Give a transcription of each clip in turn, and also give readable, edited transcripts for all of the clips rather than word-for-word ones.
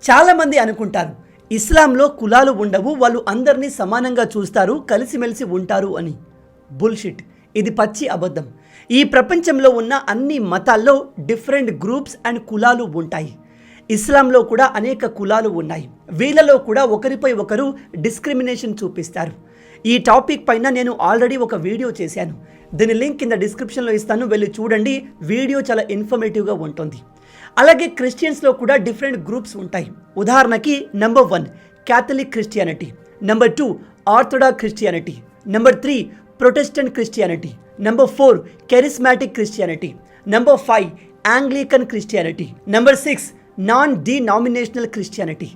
చాలామంది అనుకుంటారు ఇస్లాంలో కులాలు ఉండవు, వాళ్ళు అందరినీ సమానంగా చూస్తారు, కలిసిమెలిసి ఉంటారు అని. బుల్షిట్. ఇది పచ్చి అబద్ధం. ఈ ప్రపంచంలో ఉన్న అన్ని మతాల్లో డిఫరెంట్ గ్రూప్స్ అండ్ కులాలు ఉంటాయి. ఇస్లాంలో కూడా అనేక కులాలు ఉన్నాయి. వీళ్ళలో కూడా ఒకరిపై ఒకరు డిస్క్రిమినేషన్ చూపిస్తారు. ఈ టాపిక్ పైన నేను ఆల్రెడీ ఒక వీడియో చేశాను. దీని లింక్ కింద డిస్క్రిప్షన్లో ఇస్తాను, వెళ్ళి చూడండి. వీడియో చాలా ఇన్ఫర్మేటివ్గా ఉంటుంది. అలాగే క్రిస్టియన్స్లో కూడా డిఫరెంట్ గ్రూప్స్ ఉంటాయి. ఉదాహరణకి number 1 Catholic Christianity, number 2 Orthodox Christianity, number 3 Protestant Christianity, number 4 charismatic Christianity, number 5 Anglican Christianity, number 6 non denominational Christianity.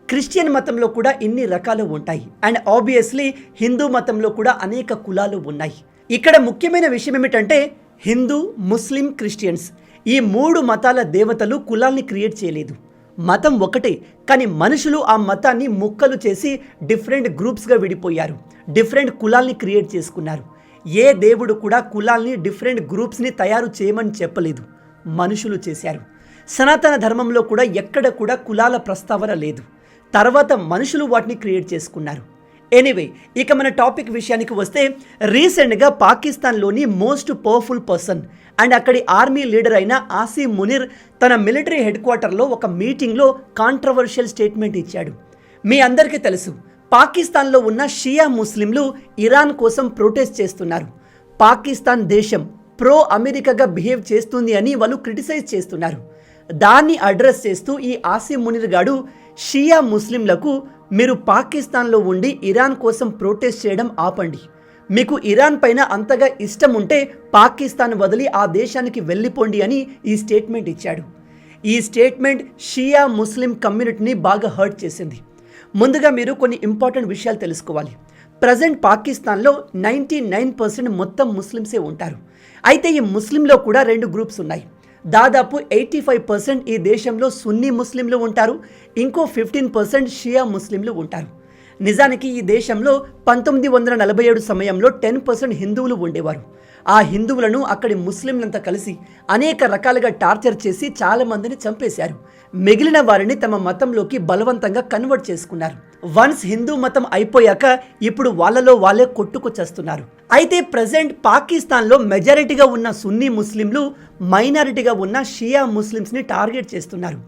Christian మతంలో కూడా ఇన్ని రకాలు ఉంటాయి. అండ్ ఆబ్వియస్లీ హిందూ మతంలో కూడా అనేక కులాలు ఉన్నాయి. ఇక్కడ ముఖ్యమైన విషయం ఏమిటంటే హిందూ, ముస్లిం, క్రిస్టియన్స్ ఈ 3 మతాల దేవతలు కులాల్ని క్రియేట్ చేయలేదు. మతం ఒకటే, కానీ మనుషులు ఆ మతాన్ని ముక్కలు చేసి డిఫరెంట్ గ్రూప్స్గా విడిపోయారు, డిఫరెంట్ కులాల్ని క్రియేట్ చేసుకున్నారు. ఏ దేవుడు కూడా కులాల్ని డిఫరెంట్ గ్రూప్స్ని తయారు చేయమని చెప్పలేదు, మనుషులు చేశారు. సనాతన ధర్మంలో కూడా ఎక్కడ కూడా కులాల ప్రస్తావన లేదు. తర్వాత మనుషులు వాటిని క్రియేట్ చేసుకున్నారు. ఎనీవే, ఇక మన టాపిక్ విషయానికి వస్తే, రీసెంట్గా పాకిస్తాన్లోని మోస్ట్ పవర్ఫుల్ పర్సన్ అండ్ అక్కడి ఆర్మీ లీడర్ అయిన ఆసిమ్ మునీర్ తన మిలిటరీ హెడ్ క్వార్టర్లో ఒక మీటింగ్లో కాంట్రవర్షియల్ స్టేట్మెంట్ ఇచ్చాడు. మీ అందరికీ తెలుసు, పాకిస్తాన్లో ఉన్న షియా ముస్లింలు ఇరాన్ కోసం ప్రొటెస్ట్ చేస్తున్నారు. పాకిస్తాన్ దేశం ప్రో అమెరికాగా బిహేవ్ చేస్తుంది అని వాళ్ళు క్రిటిసైజ్ చేస్తున్నారు. దాన్ని అడ్రస్ చేస్తూ ఈ ఆసిమ్ మునీర్ గాడు షియా ముస్లింలకు, మీరు పాకిస్తాన్లో ఉండి ఇరాన్ కోసం ప్రొటెస్ట్ చేయడం ఆపండి, మీకు ఇరాన్ పైన అంతగా ఇష్టం ఉంటే పాకిస్తాన్ వదిలి ఆ దేశానికి వెళ్ళిపోండి అని ఈ స్టేట్మెంట్ ఇచ్చాడు. ఈ స్టేట్మెంట్ షియా ముస్లిం కమ్యూనిటీని బాగా హర్ట్ చేసింది. ముందుగా మీరు కొన్ని ఇంపార్టెంట్ విషయాలు తెలుసుకోవాలి. ప్రజెంట్ పాకిస్తాన్లో 99% మొత్తం ముస్లిమ్సే ఉంటారు. అయితే ఈ ముస్లింలో కూడా 2 గ్రూప్స్ ఉన్నాయి. దాదాపు 85% ఈ దేశంలో సున్నీ ముస్లింలు ఉంటారు, ఇంకో 15% షియా ముస్లింలు ఉంటారు. నిజానికి ఈ దేశంలో 1947 సమయంలో 10% హిందువులు ఉండేవారు. ఆ హిందువులను అక్కడి ముస్లింలంతా కలిసి అనేక రకాలుగా టార్చర్ చేసి చాలామందిని చంపేశారు. మిగిలిన వారిని తమ మతంలోకి బలవంతంగా కన్వర్ట్ చేసుకున్నారు. వన్స్ హిందూ మతం అయిపోయాక ఇప్పుడు వాళ్ళలో వాళ్ళే కొట్టుకు చేస్తున్నారు. అయితే ప్రజెంట్ పాకిస్తాన్లో మెజారిటీగా ఉన్న సున్నీ ముస్లింలు మైనారిటీగా ఉన్న షియా ముస్లిమ్స్ని టార్గెట్ చేస్తున్నారు.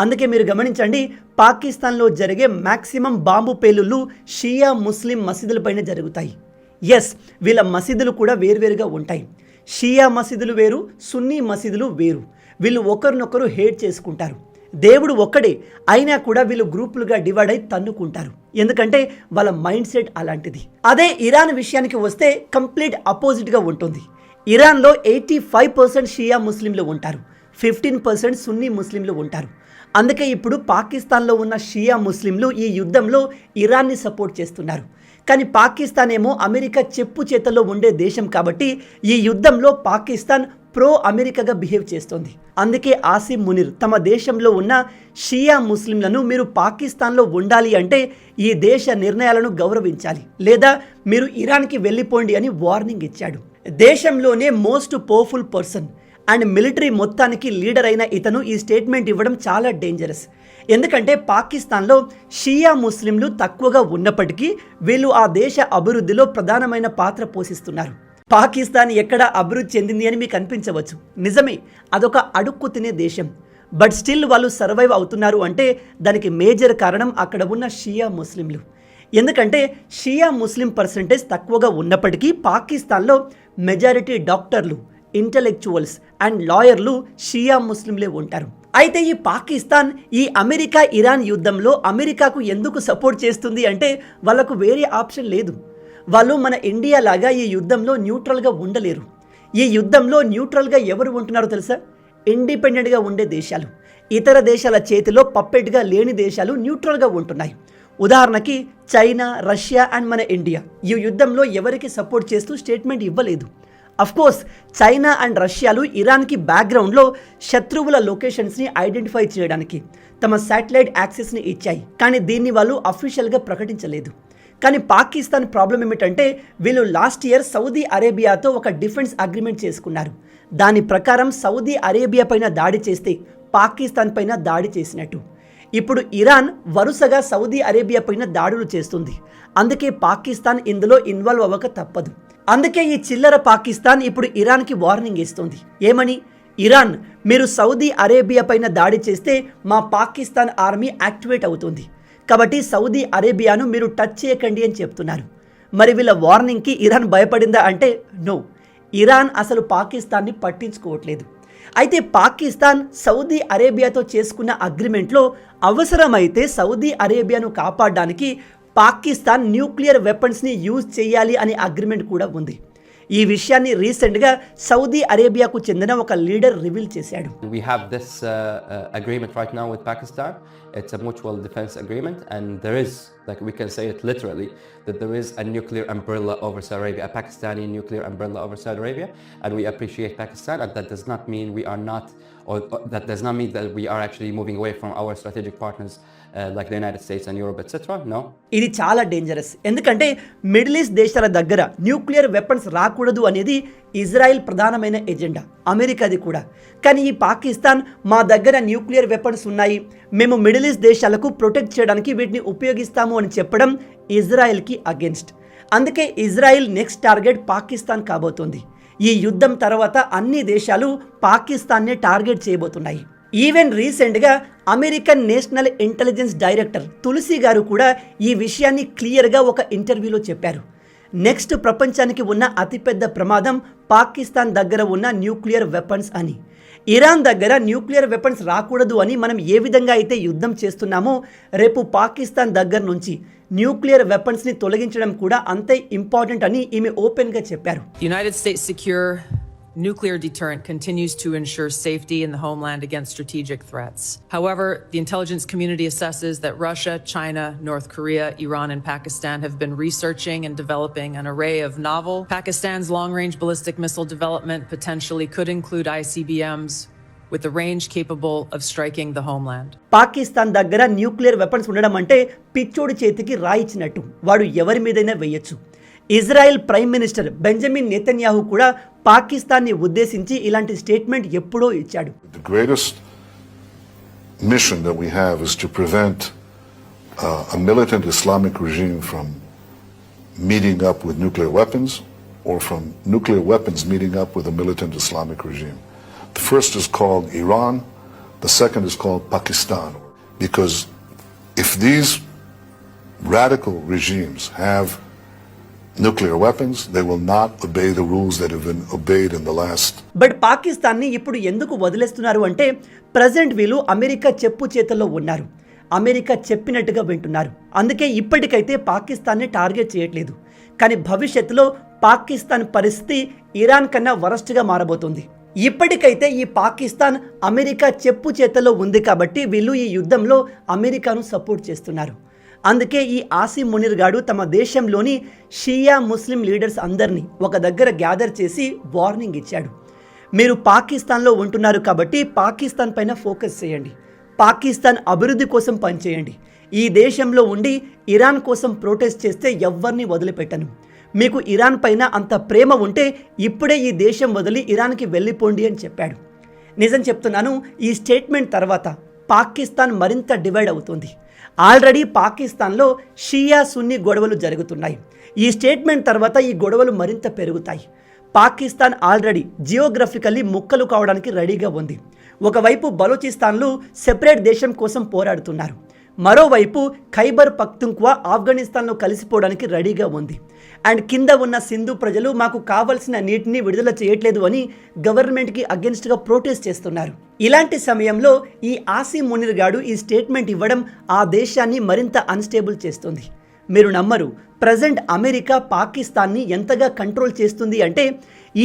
అందుకే మీరు గమనించండి, పాకిస్తాన్లో జరిగే మ్యాక్సిమం బాంబు పేలుళ్ళు షియా ముస్లిం మసీదులపైన జరుగుతాయి. ఎస్, వీళ్ళ మసీదులు కూడా వేరువేరుగా ఉంటాయి. షియా మసీదులు వేరు, సున్నీ మసీదులు వేరు. వీళ్ళు ఒకరినొకరు హేట్ చేసుకుంటారు. దేవుడు ఒక్కడే అయినా కూడా వీళ్ళు గ్రూపులుగా డివైడ్ అయి తన్నుకుంటారు, ఎందుకంటే వాళ్ళ మైండ్ సెట్ అలాంటిది. అదే ఇరాన్ విషయానికి వస్తే కంప్లీట్ అపోజిట్గా ఉంటుంది. ఇరాన్లో 85% షియా ముస్లింలు ఉంటారు, 15% సున్నీ ముస్లింలు ఉంటారు. అందుకే ఇప్పుడు పాకిస్తాన్లో ఉన్న షియా ముస్లింలు ఈ యుద్ధంలో ఇరాన్ని సపోర్ట్ చేస్తున్నారు. కానీ పాకిస్తాన్ ఏమో అమెరికా చెప్పు చేతల్లో ఉండే దేశం కాబట్టి ఈ యుద్ధంలో పాకిస్తాన్ ప్రో అమెరికాగా బిహేవ్ చేస్తోంది. అందుకే ఆసిమ్ మునీర్ తమ దేశంలో ఉన్న షియా ముస్లింలను, మీరు పాకిస్తాన్లో ఉండాలి అంటే ఈ దేశ నిర్ణయాలను గౌరవించాలి, లేదా మీరు ఇరాన్కి వెళ్ళిపోండి అని వార్నింగ్ ఇచ్చాడు. దేశంలోనే most powerful person and military మొత్తానికి లీడర్ అయిన ఇతను ఈ స్టేట్మెంట్ ఇవ్వడం చాలా డేంజరస్. ఎందుకంటే పాకిస్తాన్లో షియా ముస్లింలు తక్కువగా ఉన్నప్పటికీ వీళ్ళు ఆ దేశ అభివృద్ధిలో ప్రధానమైన పాత్ర పోషిస్తున్నారు. పాకిస్తాన్ ఎక్కడ అభివృద్ధి చెందింది అని మీకు అనిపించవచ్చు, నిజమే, అదొక అడుక్కు తినే దేశం. బట్ స్టిల్ వాళ్ళు సర్వైవ్ అవుతున్నారు అంటే దానికి మేజర్ కారణం అక్కడ ఉన్న షియా ముస్లింలు. ఎందుకంటే షియా ముస్లిం పర్సంటేజ్ తక్కువగా ఉన్నప్పటికీ పాకిస్తాన్లో మెజారిటీ డాక్టర్లు, ఇంటలెక్చువల్స్ అండ్ లాయర్లు షియా ముస్లింలే ఉంటారు. అయితే ఈ పాకిస్తాన్ ఈ అమెరికా ఇరాన్ యుద్ధంలో అమెరికాకు ఎందుకు సపోర్ట్ చేస్తుంది అంటే వాళ్ళకు వేరే ఆప్షన్ లేదు. వాళ్ళు మన ఇండియా లాగా ఈ యుద్ధంలో న్యూట్రల్గా ఉండలేరు. ఈ యుద్ధంలో న్యూట్రల్గా ఎవరు ఉంటున్నారో తెలుసా? ఇండిపెండెంట్గా ఉండే దేశాలు, ఇతర దేశాల చేతిలో పప్పెట్గా లేని దేశాలు న్యూట్రల్గా ఉంటున్నాయి. ఉదాహరణకి చైనా, రష్యా అండ్ మన ఇండియా ఈ యుద్ధంలో ఎవరికి సపోర్ట్ చేస్తూ స్టేట్మెంట్ ఇవ్వలేదు. అఫ్కోర్స్ చైనా అండ్ రష్యాలు ఇరాన్కి బ్యాక్గ్రౌండ్లో శత్రువుల లొకేషన్స్ని ఐడెంటిఫై చేయడానికి తమ శాటిలైట్ యాక్సెస్ని ఇచ్చాయి, కానీ దీన్ని వాళ్ళు అఫీషియల్గా ప్రకటించలేదు. కానీ పాకిస్తాన్ ప్రాబ్లం ఏమిటంటే వీళ్ళు లాస్ట్ ఇయర్ సౌదీ అరేబియాతో ఒక డిఫెన్స్ అగ్రిమెంట్ చేసుకున్నారు. దాని ప్రకారం సౌదీ అరేబియా పైన దాడి చేస్తే పాకిస్తాన్ పైన దాడి చేసినట్టు. ఇప్పుడు ఇరాన్ వరుసగా సౌదీ అరేబియా పైన దాడులు చేస్తుంది. అందుకే పాకిస్తాన్ ఇందులో ఇన్వాల్వ్ అవ్వక తప్పదు. అందుకే ఈ చిల్లర పాకిస్తాన్ ఇప్పుడు ఇరాన్కి వార్నింగ్ ఇస్తుంది. ఏమని? ఇరాన్, మీరు సౌదీ అరేబియా పైన దాడి చేస్తే మా పాకిస్తాన్ ఆర్మీ యాక్టివేట్ అవుతుంది, కాబట్టి సౌదీ అరేబియాను మీరు టచ్ చేయకండి అని చెప్తున్నారు. మరి వీళ్ళ వార్నింగ్కి ఇరాన్ భయపడిందా అంటే నో, ఇరాన్ అసలు పాకిస్తాన్ని పట్టించుకోవట్లేదు. అయితే పాకిస్తాన్ సౌదీ అరేబియాతో చేసుకున్న అగ్రిమెంట్లో అవసరమైతే సౌదీ అరేబియాను కాపాడడానికి పాకిస్తాన్ న్యూక్లియర్ వెపన్స్ని యూజ్ చేయాలి అనే అగ్రిమెంట్ కూడా ఉంది. ఈ విషయాన్ని రీసెంట్గా సౌదీ అరేబియాకు చెందిన ఒక లీడర్ రివీల్ చేశాడు. We have this agreement right now with Pakistan. It's a mutual defense agreement, and there is, like we can say it literally, that there is a nuclear umbrella over Saudi Arabia, a Pakistani nuclear umbrella over Saudi Arabia, and we appreciate Pakistan, and that does not mean we are not, or that does not mean that we are actually moving away from our strategic partners like the United States and Europe, etc. No. ఇది చాలా dangerous. ఎందుకంటే middle east దేశాల దగ్గర nuclear weapons రాకూడదు అనేది Israel ప్రధానమైన agenda, అమెరికాది కూడా. కానీ ఈ పాకిస్తాన్ మా దగ్గర న్యూక్లియర్ వెపన్స్ ఉన్నాయి, మేము మిడిల్ ఈస్ట్ దేశాలకు ప్రొటెక్ట్ చేయడానికి వీటిని ఉపయోగిస్తాము అని చెప్పడం ఇజ్రాయెల్కి అగెన్స్ట్. అందుకే ఇజ్రాయెల్ నెక్స్ట్ టార్గెట్ పాకిస్తాన్ కాబోతోంది. ఈ యుద్ధం తర్వాత అన్ని దేశాలు పాకిస్తాన్నే టార్గెట్ చేయబోతున్నాయి. ఈవెన్ రీసెంట్గా American national intelligence director Tulsi గారు కూడా ఈ విషయాన్ని క్లియర్గా ఒక ఇంటర్వ్యూలో చెప్పారు. నెక్స్ట్ ప్రపంచానికి ఉన్న అతిపెద్ద ప్రమాదం పాకిస్తాన్ దగ్గర ఉన్న న్యూక్లియర్ వెపన్స్ అని. ఇరాన్ దగ్గర న్యూక్లియర్ వెపన్స్ రాకూడదు అని మనం ఏ విధంగా అయితే యుద్ధం చేస్తున్నామో, రేపు పాకిస్తాన్ దగ్గర నుంచి న్యూక్లియర్ వెపన్స్ని తొలగించడం కూడా అంతే ఇంపార్టెంట్ అని ఈమె ఓపెన్గా చెప్పారు. United states secure nuclear deterrent continues to ensure safety in the homeland against strategic threats. However, the intelligence community assesses that Russia, China, North Korea, Iran, and Pakistan have been researching and developing an array of novel. Pakistan's long-range ballistic missile development potentially could include ICBMs with a range capable of striking the homeland. Pakistan దగ్గర nuclear weapons ఉండడం అంటే పిచ్చోడి చేతికి రాయిచ్చినట్టు, వాడు ఎవరి మీదైనా వేయొచ్చు. Israel prime minister Benjamin Netanyahu కూడా పాకిస్తాన్ని ఉద్దేశించి ఇలాంటి స్టేట్మెంట్ ఎప్పుడో ఇచ్చాడు. The greatest mission that we have is to prevent a militant Islamic regime from meeting up with nuclear weapons or from nuclear weapons meeting up with a militant Islamic regime. The first is called Iran, the second is called Pakistan, because if these radical regimes have nuclear weapons, they will not obey the rules that have been obeyed in the last. But పాకిస్తాన్ని ఇప్పుడు ఎందుకు వదిలేస్తున్నారు అంటే present వీళ్ళు America చెప్పు చేతల్లో ఉన్నారు, America చెప్పినట్టుగా వింటున్నారు. అందుకే ఇప్పటికైతే పాకిస్తాన్ని టార్గెట్ చేయట్లేదు. కానీ భవిష్యత్తులో పాకిస్తాన్ పరిస్థితి ఇరాన్ కన్నా వరస్ట్గా మారబోతుంది. ఇప్పటికైతే ఈ పాకిస్తాన్ అమెరికా చెప్పు చేతల్లో ఉంది కాబట్టి వీళ్ళు ఈ యుద్ధంలో అమెరికాను సపోర్ట్ చేస్తున్నారు. అందుకే ఈ ఆసిమ్ మునీర్ గాడు తమ దేశంలోని షియా ముస్లిం లీడర్స్ అందరినీ ఒక దగ్గర గ్యాదర్ చేసి వార్నింగ్ ఇచ్చాడు. మీరు పాకిస్తాన్లో ఉంటున్నారు కాబట్టి పాకిస్తాన్ పైన ఫోకస్ చేయండి, పాకిస్తాన్ అభివృద్ధి కోసం పనిచేయండి. ఈ దేశంలో ఉండి ఇరాన్ కోసం ప్రొటెస్ట్ చేస్తే ఎవ్వరిని వదిలిపెట్టను. మీకు ఇరాన్ పైన అంత ప్రేమ ఉంటే ఇప్పుడే ఈ దేశం వదిలి ఇరాన్కి వెళ్ళిపోండి అని చెప్పాడు. నిజం చెప్తున్నాను, ఈ స్టేట్మెంట్ తర్వాత పాకిస్తాన్ మరింత డివైడ్ అవుతుంది. ఆల్రెడీ పాకిస్తాన్లో షియా సున్నీ గొడవలు జరుగుతున్నాయి. ఈ స్టేట్మెంట్ తర్వాత ఈ గొడవలు మరింత పెరుగుతాయి. పాకిస్తాన్ ఆల్రెడీ జియోగ్రఫికల్లీ ముక్కలు కావడానికి రెడీగా ఉంది. ఒకవైపు బలూచిస్తాన్లు సెపరేట్ దేశం కోసం పోరాడుతున్నారు, మరోవైపు ఖైబర్ పఖ్తుంఖ్వా ఆఫ్ఘనిస్తాన్లో కలిసిపోవడానికి రెడీగా ఉంది. అండ్ కింద ఉన్న సింధు ప్రజలు మాకు కావలసిన నీటిని విడుదల చేయట్లేదు అని గవర్నమెంట్కి అగెన్స్ట్గా ప్రొటెస్ట్ చేస్తున్నారు. ఇలాంటి సమయంలో ఈ ఆసిమ్ మునీర్ గాడు ఈ స్టేట్మెంట్ ఇవ్వడం ఆ దేశాన్ని మరింత అన్స్టేబుల్ చేస్తుంది. మీరు నమ్మరు, ప్రజెంట్ అమెరికా పాకిస్తాన్ని ఎంతగా కంట్రోల్ చేస్తుంది అంటే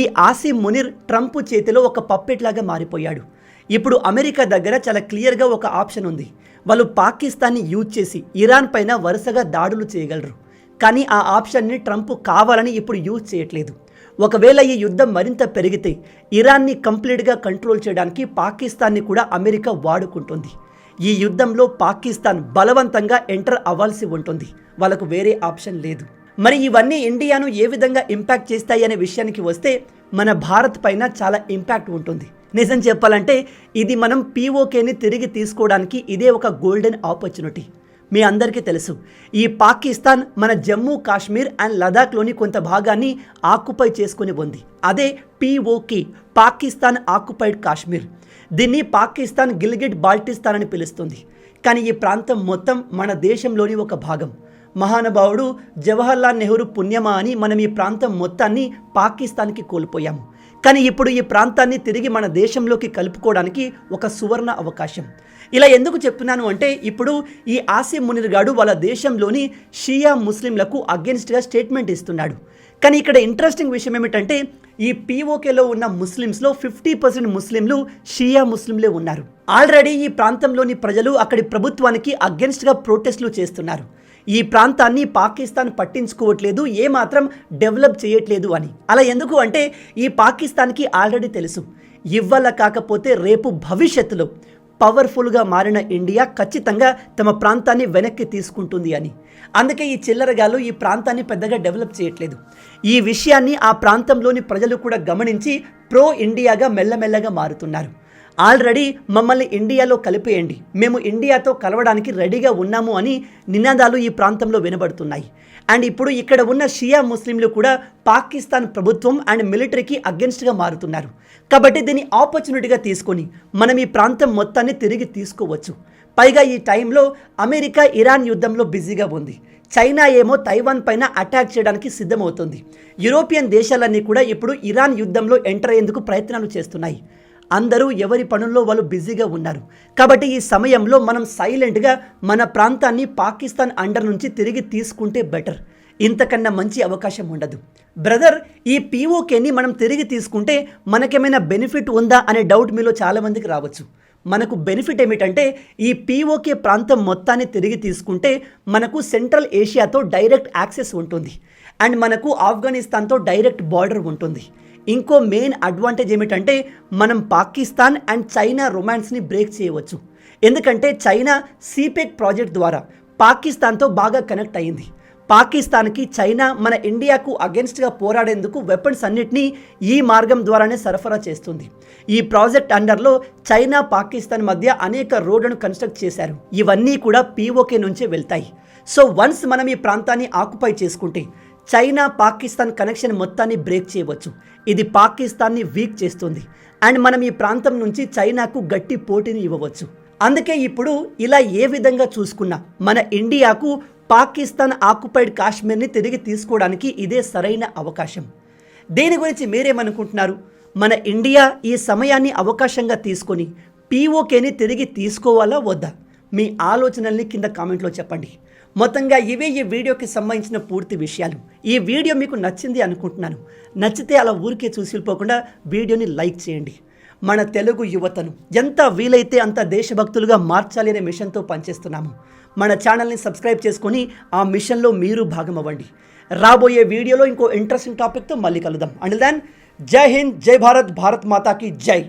ఈ ఆసిమ్ మునీర్ ట్రంప్ చేతిలో ఒక పప్పెట్ లాగా మారిపోయాడు. ఇప్పుడు అమెరికా దగ్గర చాలా క్లియర్గా ఒక ఆప్షన్ ఉంది. వాళ్ళు పాకిస్తాన్ని యూజ్ చేసి ఇరాన్ పైన వరుసగా దాడులు చేయగలరు. కానీ ఆ ఆప్షన్ని ట్రంప్ కావాలని ఇప్పుడు యూజ్ చేయట్లేదు. ఒకవేళ ఈ యుద్ధం మరింత పెరిగితే ఇరాన్ని కంప్లీట్గా కంట్రోల్ చేయడానికి పాకిస్తాన్ని కూడా అమెరికా వాడుకుంటుంది. ఈ యుద్ధంలో పాకిస్తాన్ బలవంతంగా ఎంటర్ అవ్వాల్సి ఉంటుంది, వాళ్ళకు వేరే ఆప్షన్ లేదు. మరి ఇవన్నీ ఇండియాను ఏ విధంగా ఇంపాక్ట్ చేస్తాయి అనే విషయానికి వస్తే మన భారత్ పైన చాలా ఇంపాక్ట్ ఉంటుంది. నిజం చెప్పాలంటే ఇది మనం పీఓకేని తిరిగి తీసుకోవడానికి ఇదే ఒక గోల్డెన్ ఆపర్చునిటీ. మీ అందరికీ తెలుసు, ఈ పాకిస్తాన్ మన జమ్మూ కాశ్మీర్ అండ్ లదాఖ్లోని కొంత భాగాన్ని ఆక్యుపై చేసుకుని ఉంది. అదే పీఓకే, పాకిస్తాన్ ఆక్యుపైడ్ కాశ్మీర్. దీన్ని పాకిస్తాన్ గిల్గిట్ బాల్టిస్తాన్ అని పిలుస్తుంది. కానీ ఈ ప్రాంతం మొత్తం మన దేశంలోని ఒక భాగం. మహానుభావుడు జవహర్లాల్ నెహ్రూ పుణ్యమా అని మనం ఈ ప్రాంతం మొత్తాన్ని పాకిస్తాన్కి కోల్పోయాము. కానీ ఇప్పుడు ఈ ప్రాంతాన్ని తిరిగి మన దేశంలోకి కలుపుకోవడానికి ఒక సువర్ణ అవకాశం. ఇలా ఎందుకు చెప్తున్నాను అంటే, ఇప్పుడు ఈ ఆసిమ్ మునీర్ గాడు వాళ్ళ దేశంలోని షియా ముస్లింలకు అగెన్స్ట్గా స్టేట్మెంట్ ఇస్తున్నాడు. కానీ ఇక్కడ ఇంట్రెస్టింగ్ విషయం ఏమిటంటే, ఈ పీఓకేలో ఉన్న ముస్లిమ్స్లో 50% ముస్లింలు షియా ముస్లింలే ఉన్నారు. ఆల్రెడీ ఈ ప్రాంతంలోని ప్రజలు అక్కడి ప్రభుత్వానికి అగెన్స్ట్గా ప్రొటెస్ట్లు చేస్తున్నారు. ఈ ప్రాంతాన్ని పాకిస్తాన్ పట్టించుకోవట్లేదు, ఏమాత్రం డెవలప్ చేయట్లేదు అని. అలా ఎందుకు అంటే, ఈ పాకిస్తాన్కి ఆల్రెడీ తెలుసు, ఇవ్వాల కాకపోతే రేపు భవిష్యత్తులో పవర్ఫుల్గా మారిన ఇండియా ఖచ్చితంగా తమ ప్రాంతాన్ని వెనక్కి తీసుకుంటుంది అని. అందుకే ఈ చిల్లరగాళ్ళు ఈ ప్రాంతాన్ని పెద్దగా డెవలప్ చేయట్లేదు. ఈ విషయాన్ని ఆ ప్రాంతంలోని ప్రజలు కూడా గమనించి ప్రో ఇండియాగా మెల్లమెల్లగా మారుతున్నారు. ఆల్రెడీ మమ్మల్ని ఇండియాలో కలిపేయండి, మేము ఇండియాతో కలవడానికి రెడీగా ఉన్నాము అని నినాదాలు ఈ ప్రాంతంలో వినబడుతున్నాయి. అండ్ ఇప్పుడు ఇక్కడ ఉన్న షియా ముస్లింలు కూడా పాకిస్తాన్ ప్రభుత్వం అండ్ మిలిటరీకి అగెన్స్ట్గా మారుతున్నారు. కాబట్టి దీన్ని ఆపర్చునిటీగా తీసుకొని మనం ఈ ప్రాంతం మొత్తాన్ని తిరిగి తీసుకోవచ్చు. పైగా ఈ టైంలో అమెరికా ఇరాన్ యుద్ధంలో బిజీగా ఉంది. చైనా ఏమో తైవాన్ పైన అటాక్ చేయడానికి సిద్ధమవుతుంది. యూరోపియన్ దేశాలన్నీ కూడా ఇప్పుడు ఇరాన్ యుద్ధంలో ఎంటర్ అయ్యేందుకు ప్రయత్నాలు చేస్తున్నాయి. అందరూ ఎవరి పనుల్లో వాళ్ళు బిజీగా ఉన్నారు. కాబట్టి ఈ సమయంలో మనం సైలెంట్గా మన ప్రాంతాన్ని పాకిస్తాన్ అండర్ నుంచి తిరిగి తీసుకుంటే బెటర్. ఇంతకన్నా మంచి అవకాశం ఉండదు. బ్రదర్, ఈ పీఓకేని మనం తిరిగి తీసుకుంటే మనకేమైనా బెనిఫిట్ ఉందా అనే డౌట్ మీలో చాలామందికి రావచ్చు. మనకు బెనిఫిట్ ఏమిటంటే, ఈ పీఓకే ప్రాంతం మొత్తాన్ని తిరిగి తీసుకుంటే మనకు సెంట్రల్ ఏషియాతో డైరెక్ట్ యాక్సెస్ ఉంటుంది. అండ్ మనకు ఆఫ్ఘనిస్తాన్తో డైరెక్ట్ బార్డర్ ఉంటుంది. ఇంకో మెయిన్ అడ్వాంటేజ్ ఏమిటంటే, మనం పాకిస్తాన్ అండ్ చైనా రొమాన్స్ని బ్రేక్ చేయవచ్చు. ఎందుకంటే చైనా సిపెక్ ప్రాజెక్ట్ ద్వారా పాకిస్తాన్తో బాగా కనెక్ట్ అయ్యింది. పాకిస్తాన్కి చైనా మన ఇండియాకు అగెన్స్ట్గా పోరాడేందుకు వెపన్స్ అన్నిటినీ ఈ మార్గం ద్వారానే సరఫరా చేస్తుంది. ఈ ప్రాజెక్ట్ అండర్లో చైనా పాకిస్తాన్ మధ్య అనేక రోడ్లను కన్స్ట్రక్ట్ చేశారు. ఇవన్నీ కూడా పీఓకే నుంచే వెళ్తాయి. సో వన్స్ మనం ఈ ప్రాంతాన్ని ఆక్యుపై చేసుకుంటే చైనా పాకిస్తాన్ కనెక్షన్ మొత్తాన్ని బ్రేక్ చేయవచ్చు. ఇది పాకిస్తాన్ని వీక్ చేస్తుంది అండ్ మనం ఈ ప్రాంతం నుంచి చైనాకు గట్టి పోటీని ఇవ్వవచ్చు. అందుకే ఇప్పుడు ఇలా ఏ విధంగా చూసుకున్నా మన ఇండియాకు పాకిస్తాన్ ఆక్యుపైడ్ కాశ్మీర్ని తిరిగి తీసుకోవడానికి ఇదే సరైన అవకాశం. దీని గురించి మీరేమనుకుంటున్నారు? మన ఇండియా ఈ సమయాన్ని అవకాశంగా తీసుకొని పీఓకేని తిరిగి తీసుకోవాలా వద్దా? మీ ఆలోచనల్ని కింద కామెంట్లో చెప్పండి. మొత్తంగా ఇవే ఈ వీడియోకి సంబంధించిన పూర్తి విషయాలు. ఈ వీడియో మీకు నచ్చింది అనుకుంటున్నాను. నచ్చితే అలా ఊరికే చూసిపోకుండా వీడియోని లైక్ చేయండి. మన తెలుగు యువతను ఎంత వీలైతే అంత దేశభక్తులుగా మార్చాలి అనే మిషన్తో పనిచేస్తున్నాము. మన ఛానల్ని సబ్స్క్రైబ్ చేసుకొని ఆ మిషన్లో మీరు భాగం అవ్వండి. రాబోయే వీడియోలో ఇంకో ఇంట్రెస్టింగ్ టాపిక్తో మళ్ళీ కలుద్దాం. అంటిల్ దెన్, జై హింద్, జై భారత్, భారత్ మాతాకి జై.